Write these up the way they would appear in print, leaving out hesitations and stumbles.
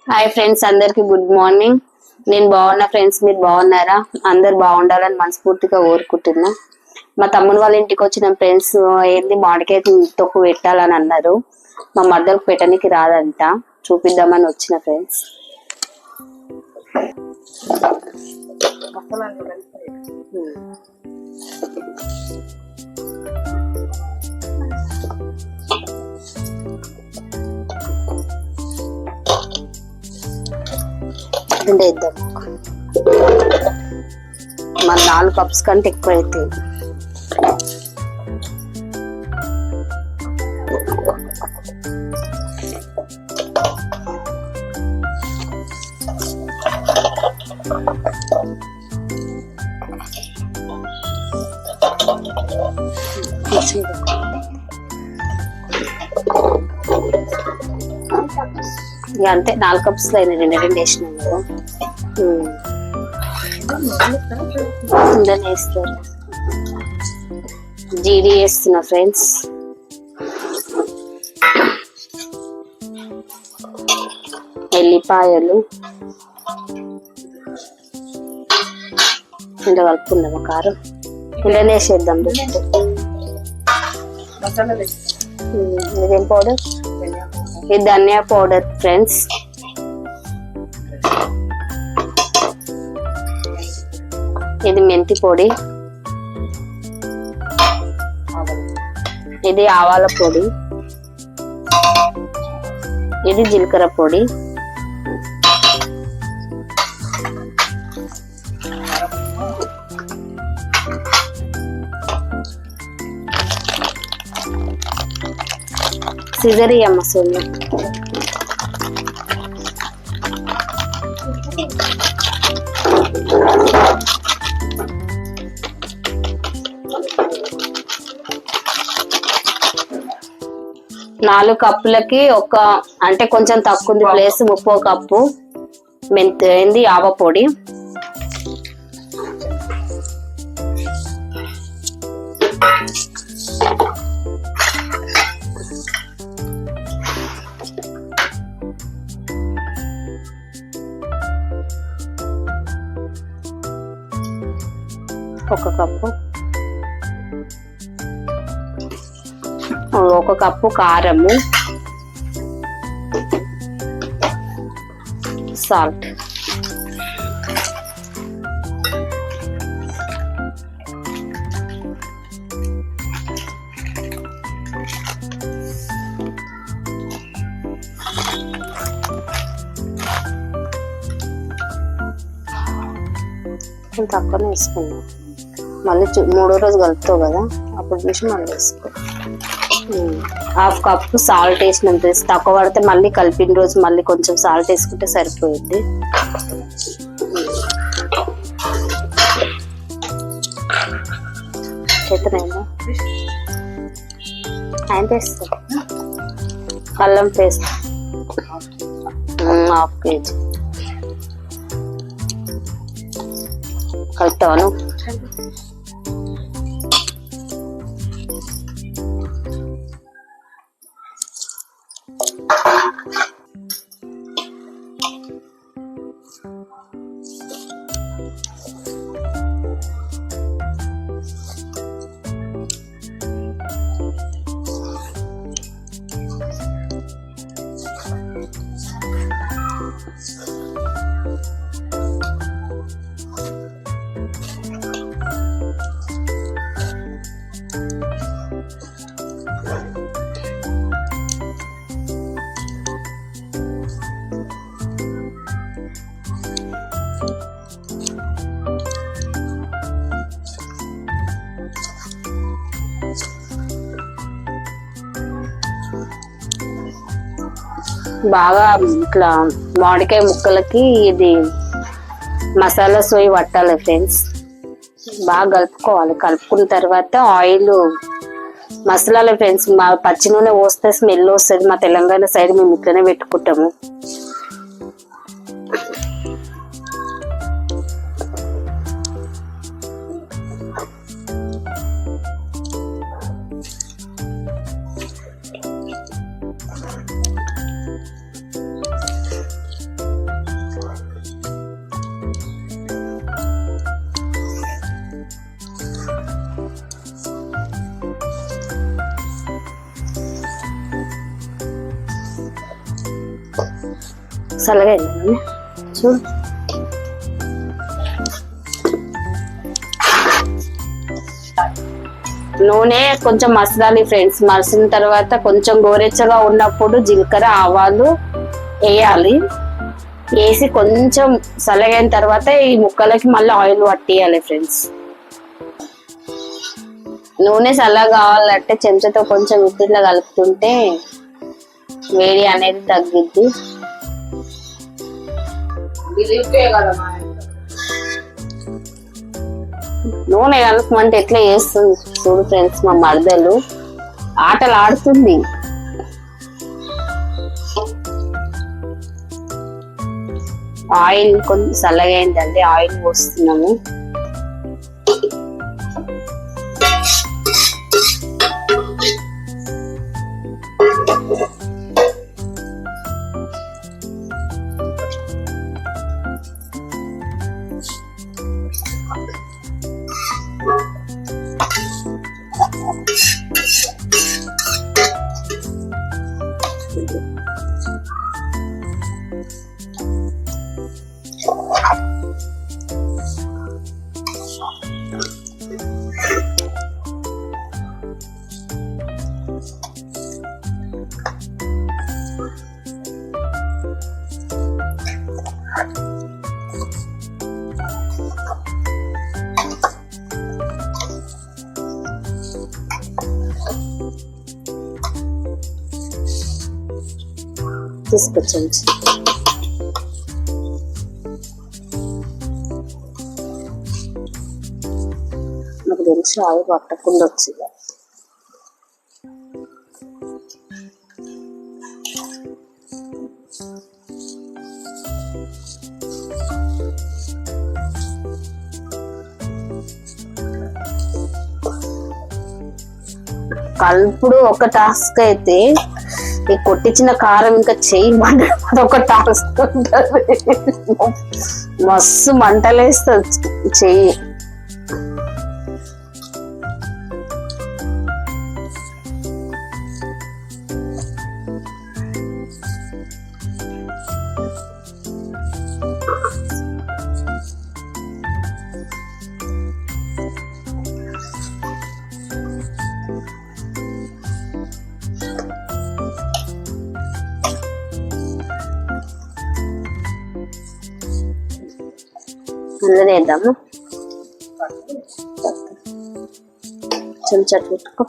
Hi friends, అందరికి good morning. నేను బాగున్నా ఫ్రెండ్స్, మీరు బాగున్నారా? అందరు బాగుండాలని మనస్ఫూర్తిగా కోరుకుంటున్నా. మా తమ్ముని వాళ్ళ ఇంటికి వచ్చిన ఫ్రెండ్స్ ఏంది మామిడికాయ తొక్కు పెట్టాలని అన్నారు. మా మద్దలకు పెట్టడానికి రాదంట, చూపిద్దామని వచ్చిన ఫ్రెండ్స్. వేద్దాం. మన 4 కప్స్ కంటే ఎక్కువ అయితే అంతే. 4 కప్స్ అయినా 2 వేసినాం కదా. వేస్తారు. జీడి వేస్తున్నా ఫ్రెండ్స్. ఎల్లిపాయలు ఇంట్లో కలుపుకుందామా కారం? ఇంట్లోనే వేసేద్దాం. ఇదేం పౌడర్? ఇది ధనియా పౌడర్ ఫ్రెండ్స్. ఇది మెంతి పొడి. ఇది ఆవాల పొడి. ఇది జీలకర్ర పొడి. సిజరియా మసాలా. నాలుగు కప్పులకి ఒక అంటే కొంచెం తక్కువ ఉంది ప్లేస్. 30 కప్పు మెంతి ఆవ పొడి. ఒక కప్పు కారము, సాల్ట్. తక్కువనే వేసుకున్నాం. మళ్ళీ 3వ రోజు కలుపుతావు కదా, అప్పుడు చూసి మళ్ళీ వేసుకో. 1/2 కప్పు సాల్ట్ వేసినాం. తక్కువ పడితే మళ్ళీ కలిపిన రోజు మళ్ళీ కొంచెం సాల్ట్ వేసుకుంటే సరిపోయింది. చేతనైందా? ఆయన వేస్తా. అల్లం పేస్ట్ 1/2 kg కలుపుతాను. బాగా ఇట్లా మామిడికాయ ముక్కలకి ఇది మసాలా సోయి పట్టాలి ఫ్రెండ్స్. బాగా కలుపుకోవాలి. కలుపుకున్న తర్వాత ఆయిల్ మసాలాలు ఫ్రెండ్స్. మా పచ్చి నూనె పోస్తే స్మెల్ వస్తుంది. మా తెలంగాణ సైడ్ మేము ఇట్లనే పెట్టుకుంటాము. చల్లగా అయింది చూడు. నూనె కొంచెం మసలాలి ఫ్రెండ్స్. మసిన తర్వాత కొంచెం గోరెచ్చగా ఉన్నప్పుడు జీలకర్ర ఆవాలు వేయాలి. వేసి కొంచెం చల్లగైన తర్వాత ఈ ముక్కలకి మళ్ళీ ఆయిల్ పట్టియాలి ఫ్రెండ్స్. నూనె చల్లగా కావాలంటే చెంచాతో కొంచెం ఇట్లా కలుపుతుంటే వేడి అనేది తగ్గిద్ది. నూనె కలుపుమంటే ఎట్లా చేస్తుంది చూడు ఫ్రెండ్స్. మా మరదలు ఆటలు ఆడుతుంది. ఆయిల్ కొంచెం చల్లగా అయిందండి, ఆయిల్ పోస్తున్నాము. తీసుకొచ్చండి. నాకు తెలిసి ఆయిల్ పట్టకుండా వచ్చింది. కలుపుడు ఒక టాస్క్ అయితే ఈ కొట్టించిన కారం ఇంకా చేయమంటే అదొక టాస్క్ ఉంటుంది. మస్తు మంటలేస్తుంది చెయ్యి. అందులో వేద్దాము. చెంచా పెట్టుకో.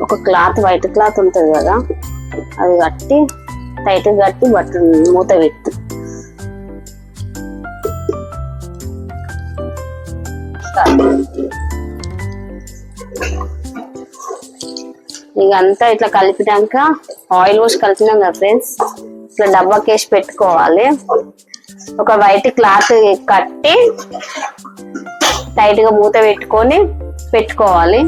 ఒక క్లాత్, వైట్ క్లాత్ ఉంటుంది కదా, అది కట్టి టైట్ కట్టి బట్టలు మూత పెట్టి ఇక అంతా ఇట్లా కలిపినాక ఆయిల్ పోసి కలిపినాం కదా ఫ్రెండ్స్, ఇట్లా డబ్బాకేసి పెట్టుకోవాలి. ఒక వైట్ క్లాత్ కట్టి టైట్ గా మూత పెట్టుకోవాలి.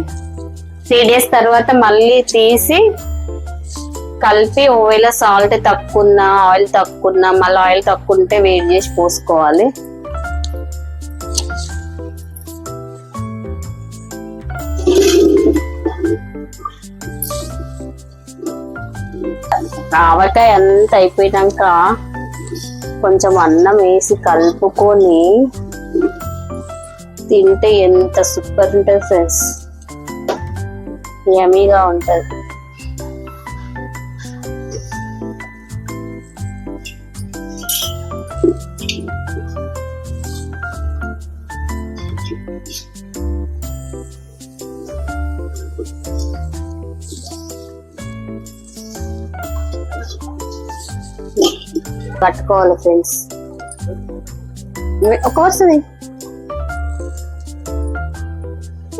3 days తర్వాత మళ్ళీ తీసి కలిపి ఒకవేళ సాల్ట్ తక్కువ ఆయిల్ తక్కువ మళ్ళీ ఆయిల్ తక్కువ ఉంటే వేడి చేసి పోసుకోవాలి. ఆవకాయ అంతా అయిపోయినాక కొంచెం అన్నం వేసి కలుపుకొని తింటే ఎంత సూపర్ ఉంటుంది ఫ్రెండ్స్, యమ్మీగా ఉంటది. పట్టుకోవాలి ఫ్రెండ్స్. ఒక వస్తుంది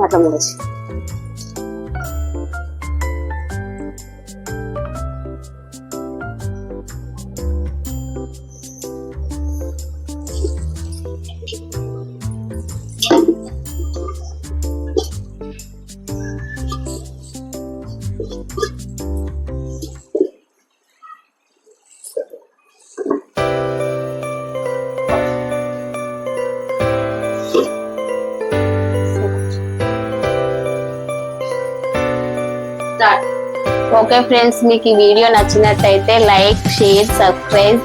అట్లా ముడిచి స్టార్ట్. ఓకే ఫ్రెండ్స్, మీకు ఈ వీడియో నచ్చినట్టయితే like, share, subscribe,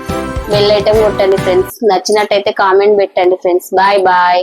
bell icon కొట్టండి ఫ్రెండ్స్. నచ్చినట్టయితే కామెంట్ పెట్టండి ఫ్రెండ్స్. Bye bye.